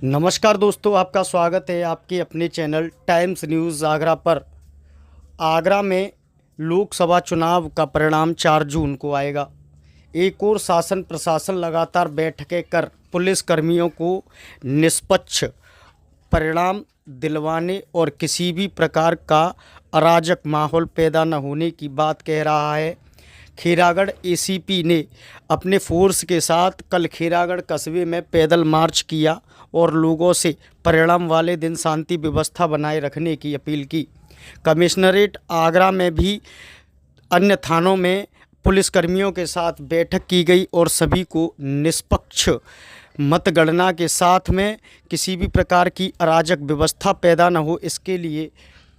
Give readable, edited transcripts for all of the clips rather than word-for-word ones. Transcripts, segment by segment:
नमस्कार दोस्तों, आपका स्वागत है आपके अपने चैनल टाइम्स न्यूज़ आगरा पर। आगरा में लोकसभा चुनाव का परिणाम 4 जून को आएगा। एक और शासन प्रशासन लगातार बैठकें कर पुलिस कर्मियों को निष्पक्ष परिणाम दिलवाने और किसी भी प्रकार का अराजक माहौल पैदा न होने की बात कह रहा है। खैरागढ़ एसीपी ने अपने फोर्स के साथ कल खैरागढ़ कस्बे में पैदल मार्च किया और लोगों से परिणाम वाले दिन शांति व्यवस्था बनाए रखने की अपील की। कमिश्नरेट आगरा में भी अन्य थानों में पुलिसकर्मियों के साथ बैठक की गई और सभी को निष्पक्ष मतगणना के साथ में किसी भी प्रकार की अराजक व्यवस्था पैदा न हो, इसके लिए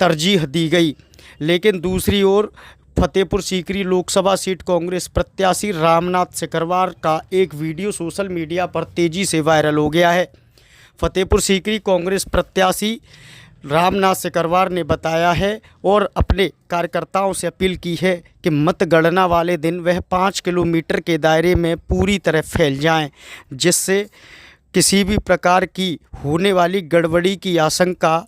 तरजीह दी गई। लेकिन दूसरी ओर फतेहपुर सीकरी लोकसभा सीट कांग्रेस प्रत्याशी रामनाथ सिकरवार का एक वीडियो सोशल मीडिया पर तेज़ी से वायरल हो गया है। फतेहपुर सीकरी कांग्रेस प्रत्याशी रामनाथ सिकरवार ने बताया है और अपने कार्यकर्ताओं से अपील की है कि मतगणना वाले दिन वह 5 किलोमीटर के दायरे में पूरी तरह फैल जाएं, जिससे किसी भी प्रकार की होने वाली गड़बड़ी की आशंका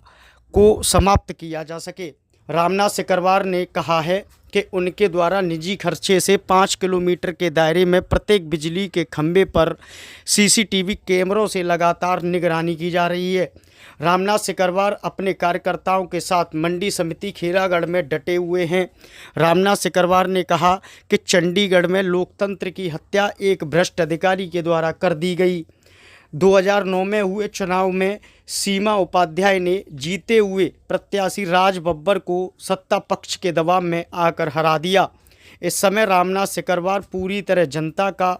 को समाप्त किया जा सके। रामनाथ सिकरवार ने कहा है कि उनके द्वारा निजी खर्चे से 5 किलोमीटर के दायरे में प्रत्येक बिजली के खंभे पर सीसीटीवी कैमरों से लगातार निगरानी की जा रही है। रामनाथ सिकरवार अपने कार्यकर्ताओं के साथ मंडी समिति खैरागढ़ में डटे हुए हैं। रामनाथ सिकरवार ने कहा कि चंडीगढ़ में लोकतंत्र की हत्या एक भ्रष्ट अधिकारी के द्वारा कर दी गई। 2009 में हुए चुनाव में सीमा उपाध्याय ने जीते हुए प्रत्याशी राज बब्बर को सत्ता पक्ष के दबाव में आकर हरा दिया। इस समय रामनाथ सिकरवार पूरी तरह जनता का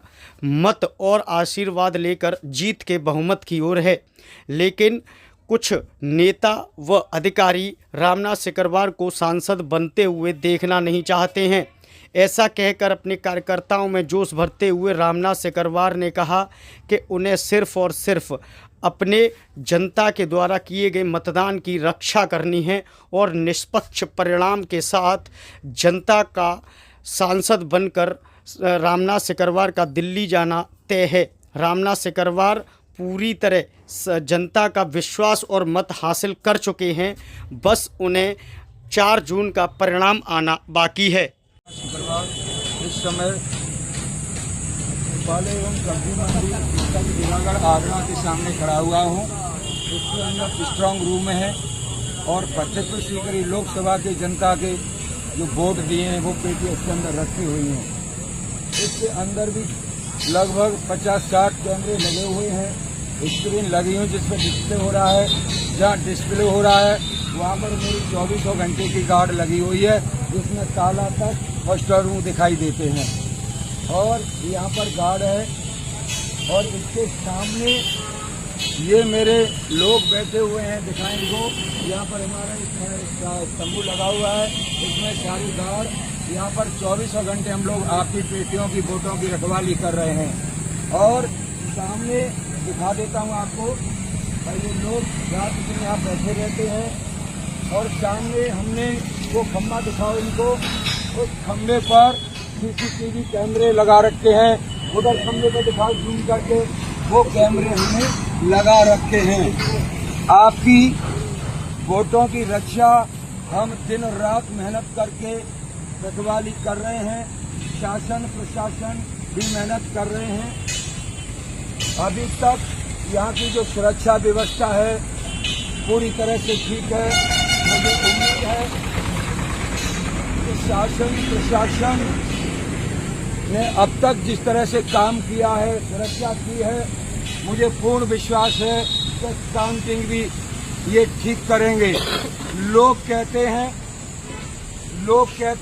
मत और आशीर्वाद लेकर जीत के बहुमत की ओर है, लेकिन कुछ नेता व अधिकारी रामनाथ सिकरवार को सांसद बनते हुए देखना नहीं चाहते हैं। ऐसा कहकर अपने कार्यकर्ताओं में जोश भरते हुए रामनाथ सिकरवार ने कहा कि उन्हें सिर्फ और सिर्फ अपने जनता के द्वारा किए गए मतदान की रक्षा करनी है और निष्पक्ष परिणाम के साथ जनता का सांसद बनकर रामनाथ सिकरवार का दिल्ली जाना तय है। रामनाथ सिकरवार पूरी तरह जनता का विश्वास और मत हासिल कर चुके हैं, बस उन्हें 4 जून का परिणाम आना बाकी है। इस समय भोपाल एवं सब्जी मंडी खैरागढ़ आगरा के सामने खड़ा हुआ हूँ। इसके अंदर स्ट्रांग रूम है और फतेहपुर सीकरी लोकसभा के जनता के जो वोट दिए हैं वो पेटी इसके अंदर रखी हुई हैं। इसके अंदर भी लगभग 50-60 कैमरे लगे हुए हैं, स्क्रीन लगी हुई जिस पर डिस्प्ले हो रहा है। जहाँ डिस्प्ले हो रहा है वहाँ पर मेरी 2400 घंटे की गार्ड लगी हुई है, जिसमें ताला तक और स्टोर रूम दिखाई देते हैं। और यहाँ पर गार्ड है और इसके सामने ये मेरे लोग बैठे हुए हैं, दिखाएं इनको। यहाँ पर हमारा तंबू लगा हुआ है, इसमें सारी गार्ड यहाँ पर 2400 घंटे हम लोग आपकी पेटियों की वोटों की रखवाली कर रहे हैं। और सामने दिखा देता हूँ आपको, ये लोग रात दिन यहाँ बैठे रहते हैं। और सामने हमने वो खम्भा दिखाओ इनको, उस खम्भे पर सीसीटीवी कैमरे लगा रखे हैं। उधर खम्भे पे दिखाओ जूम करके, वो कैमरे हमने लगा रखे हैं। आपकी वोटों की रक्षा हम दिन रात मेहनत करके रखवाली कर रहे हैं। शासन प्रशासन भी मेहनत कर रहे हैं। अभी तक यहाँ की जो सुरक्षा व्यवस्था है पूरी तरह से ठीक है। मुझे उम्मीद है कि शासन प्रशासन ने अब तक जिस तरह से काम किया है, सुरक्षा की है, मुझे पूर्ण विश्वास है कि काउंटिंग भी ये ठीक करेंगे। लोग कहते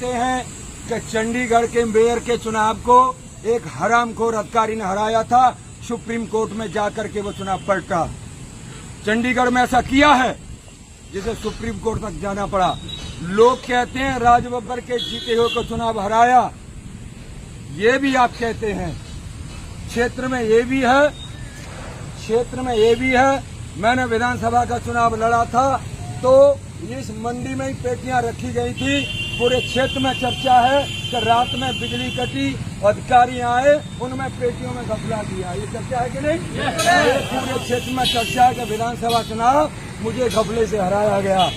हैं कि चंडीगढ़ के मेयर के चुनाव को एक हरामखोर अधिकारी ने हराया था, सुप्रीम कोर्ट में जाकर के वो चुनाव पलटा। चंडीगढ़ में ऐसा किया है जिसे सुप्रीम कोर्ट तक जाना पड़ा। लोग कहते हैं राज बब्बर के जीते हुए को चुनाव हराया, ये भी आप कहते हैं। क्षेत्र में ये भी है। मैंने विधानसभा का चुनाव लड़ा था तो इस मंडी में ही पेटियां रखी गई थी। पूरे क्षेत्र में चर्चा है कि रात में बिजली कटी, अधिकारी आए उनमें पेटियों में घपला किया। ये चर्चा है कि नहीं? मेरे पूरे क्षेत्र में चर्चा है कि विधानसभा चुनाव मुझे घपले से हराया गया।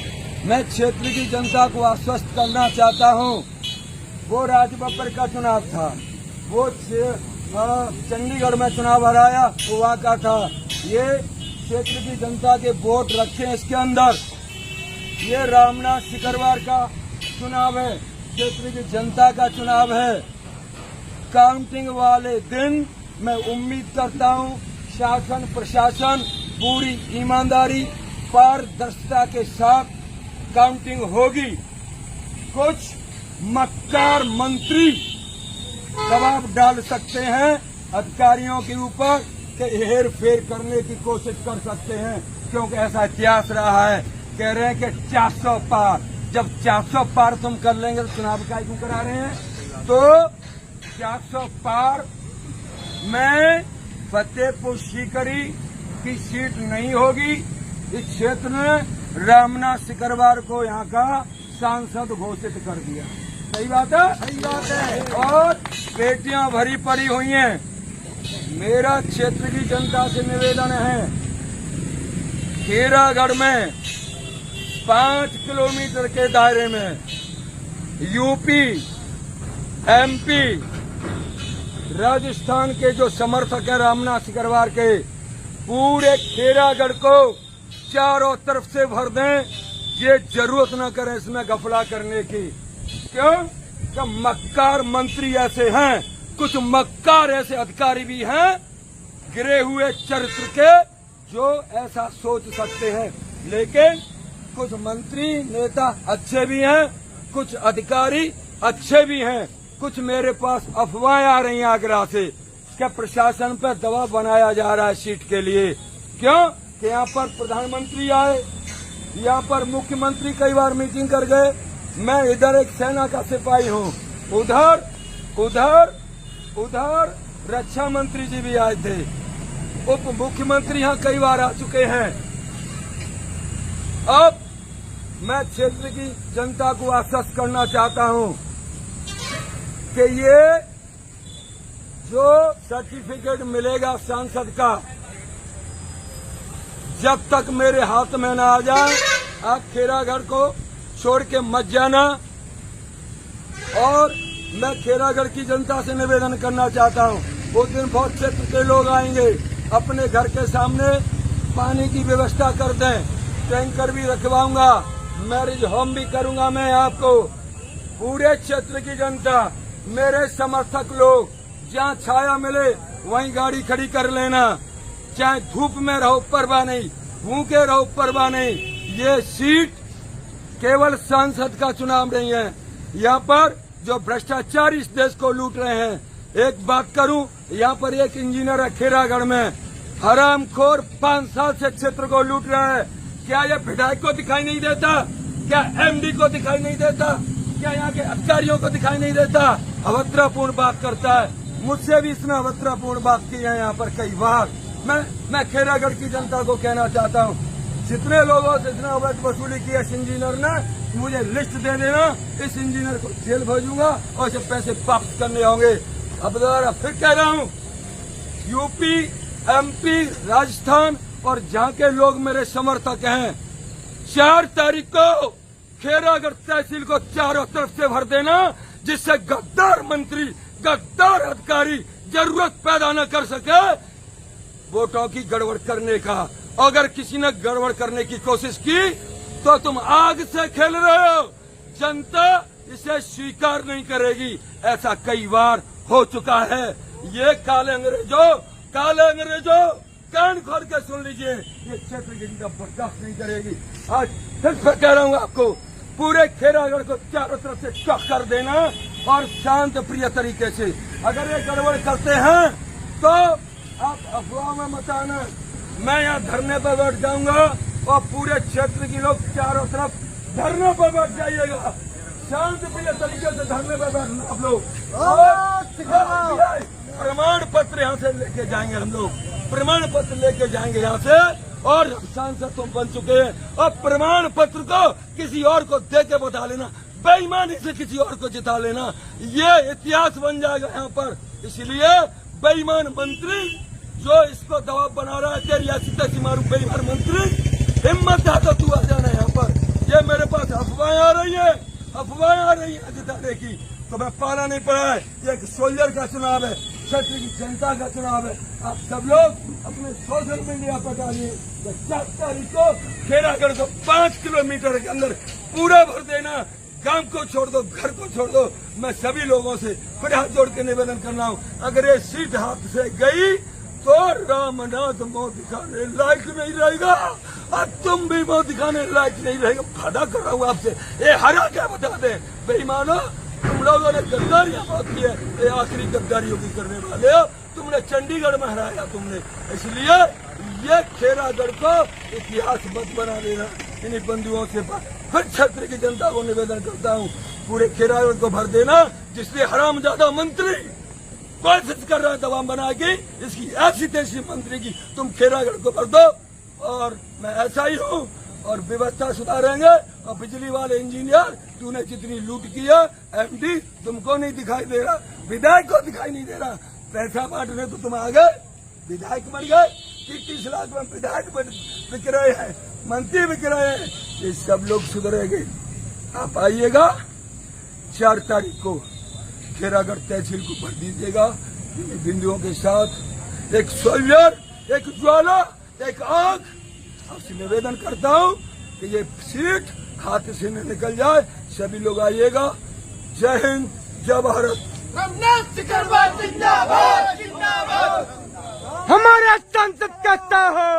मैं क्षेत्र की जनता को आश्वस्त करना चाहता हूँ, वो राजबब्बर का चुनाव था, वो चंडीगढ़ में चुनाव हराया, वो वहाँ का था। ये क्षेत्र की जनता के वोट रखे इसके अंदर। ये रामनाथ सिकरवार का चुनाव है, क्षेत्र की जनता का चुनाव है। काउंटिंग वाले दिन मैं उम्मीद करता हूँ शासन प्रशासन पूरी ईमानदारी पारदर्शिता के साथ काउंटिंग होगी। कुछ मक्कार मंत्री दबाव डाल सकते हैं अधिकारियों के ऊपर कि हेर फेर करने की कोशिश कर सकते हैं, क्योंकि ऐसा इतिहास रहा है। कह रहे हैं कि 400 पार, जब 400 पार तुम कर लेंगे तो चुनाव का क्यों करा रहे हैं? तो 400 पार में फतेहपुर सीकरी की सीट नहीं होगी। इस क्षेत्र में रामनाथ सिकरवार को यहाँ का सांसद घोषित कर दिया। सही बात है? सही बात है। और पेटियां भरी पड़ी हुई हैं। मेरा क्षेत्र की जनता से निवेदन है, खेरागढ़ में 5 किलोमीटर के दायरे में यूपी, एमपी, राजस्थान के जो समर्थक हैं रामनाथ सिकरवार के, पूरे खेरागढ़ को चारों तरफ से भर दें। ये जरूरत न करें इसमें घपला करने की। क्यों? कि मक्कार मंत्री ऐसे हैं, कुछ मक्कार ऐसे अधिकारी भी हैं गिरे हुए चरित्र के, जो ऐसा सोच सकते हैं। लेकिन कुछ मंत्री नेता अच्छे भी हैं, कुछ अधिकारी अच्छे भी हैं। कुछ मेरे पास अफवाहें आ रही हैं आगरा से कि प्रशासन पर दबाव बनाया जा रहा है सीट के लिए। क्यों? कि यहाँ पर प्रधानमंत्री आए, यहाँ पर मुख्यमंत्री कई बार मीटिंग कर गए। मैं इधर एक सेना का सिपाही हूँ, उधर रक्षा मंत्री जी भी आए थे, उप मुख्यमंत्री यहाँ कई बार आ चुके हैं। अब मैं क्षेत्र की जनता को आश्वस्त करना चाहता हूँ कि ये जो सर्टिफिकेट मिलेगा सांसद का, जब तक मेरे हाथ में न आ जाए आप खेरागढ़ को छोड़ के मत जाना। और मैं खेरागढ़ की जनता से निवेदन करना चाहता हूँ, उस दिन बहुत क्षेत्र के लोग आएंगे, अपने घर के सामने पानी की व्यवस्था कर दें, टैंकर भी रखवाऊंगा, मैरिज होम भी करूंगा। मैं आपको पूरे क्षेत्र की जनता, मेरे समर्थक लोग, जहाँ छाया मिले वहीं गाड़ी खड़ी कर लेना, चाहे धूप में रहो परवाह नहीं, भूखे रहो परवाह नहीं। ये सीट केवल सांसद का चुनाव नहीं है। यहाँ पर जो भ्रष्टाचार इस देश को लूट रहे हैं, एक बात करूं, यहाँ पर एक इंजीनियर है खेरागढ़ में, हरामखोर 5 साल से क्षेत्र को लूट रहा है। क्या ये विधायक को दिखाई नहीं देता? क्या एमडी को दिखाई नहीं देता? क्या यहाँ के अधिकारियों को दिखाई नहीं देता? अभद्रपूर्ण बात करता है। मुझसे भी इसने अभद्रपूर्ण बात की है यहाँ पर कई बार। मैं खेरागढ़ की जनता को कहना चाहता हूँ, जितने लोगों से इतना अवैध वसूली की इस इंजीनियर ने, मुझे लिस्ट दे देना, इस इंजीनियर को जेल भेजूंगा और इसे पैसे वापस करने होंगे। अब दोबारा फिर कह रहा हूँ, यूपी, एमपी, राजस्थान और जहाँ के लोग मेरे समर्थक हैं, 4 तारीख को खेरागढ़ तहसील को चारों तरफ से भर देना, जिससे गद्दार मंत्री, गद्दार अधिकारी जरूरत पैदा न कर सके वोटों की गड़बड़ करने का। अगर किसी ने गड़बड़ करने की कोशिश की तो तुम आग से खेल रहे हो, जनता इसे स्वीकार नहीं करेगी। ऐसा कई बार हो चुका है। ये काले अंग्रेजों, कान खोल के सुन लीजिए, ये क्षेत्र की जनता बर्दाश्त नहीं करेगी। आज फिर कह रहा हूँ आपको, पूरे खेरागढ़ को चारों तरफ से चौक कर देना और शांत प्रिय तरीके से। अगर ये गड़बड़ करते हैं तो आप अफवाह में मत आना। मैं यहाँ धरने पर बैठ जाऊंगा और पूरे क्षेत्र के लोग चारों तरफ धरने पर बैठ जाइएगा। शांत प्रिय तरीके से धरने पर बैठना आप लोग। प्रमाण पत्र यहाँ से लेके जाएंगे हम लोग, प्रमाण पत्र लेके जाएंगे यहाँ से। और सांसद तुम बन चुके हैं और प्रमाण पत्र को किसी और को दे के बता लेना, बेईमानी से किसी और को जिता लेना, ये इतिहास बन जाएगा यहाँ पर। इसलिए बेईमान मंत्री जो इसको दबाव बना रहा है, तेरी ऐसी तैसी मारू बेईमान मंत्री, हिम्मत है तो तू आ जाना यहाँ पर। ये मेरे पास अफवाहें आ रही है, अफवाहें आ रही है जिताने की, तो मैं पाला नहीं पड़ा है। ये एक सोल्जर का चुनाव है, क्षेत्र की जनता का चुनाव है। आप सब लोग अपने सोशल मीडिया पर डालिए 4 तारीख को खेरागढ़ को 5 किलोमीटर के अंदर पूरा भर देना। काम को छोड़ दो, घर को छोड़ दो। मैं सभी लोगों से फिर हाथ जोड़ के निवेदन करना हूँ, अगर ये सीट हाथ से गई तो रामनाथ मुंह दिखाने लायक नहीं रहेगा और तुम भी मुंह दिखाने लायक नहीं रहेगा। वादा कर रहा हूँ आपसे, ये हरा क्या बता दे बेईमानो, तुम लोगों ने गद्दारियां बहुत की है, ये आखिरी गद्दारियों की करने वाले हो। तुमने चंडीगढ़ में हराया तुमने, इसलिए ये खेरागढ़ को इतिहास मत बना देना इन्हीं बंधुओं से। फिर क्षेत्र की जनता को निवेदन करता हूँ, पूरे खेरागढ़ को भर देना। जिससे हरामजादा मंत्री कोशिश कर रहा है दबाव बना के इसकी ऐसी तैसी मंत्री की तुम खेरागढ़ को भर दो, और मैं ऐसा ही हूँ। और व्यवस्था सुधारेंगे। और बिजली वाले इंजीनियर, तूने जितनी लूट की है, एमडी तुमको नहीं दिखाई दे रहा, विधायक को दिखाई नहीं दे रहा। पैसा बांटने तो तुम आ गए, विधायक बन गए, 30 लाख में विधायक बिक रहे हैं, मंत्री बिक रहे हैं। ये सब लोग सुधरेंगे। आप आइएगा 4 तारीख को खेरागढ़ तहसील को भर दीजिएगा बिंदुओं के साथ। एक सोल्जर, एक ज्वाला, एक आग। आपसे निवेदन करता हूँ कि ये सीट हाथ से न निकल जाए। सभी लोग आइएगा। जय हिंद, जय भारत। हमारा संसद कहता हो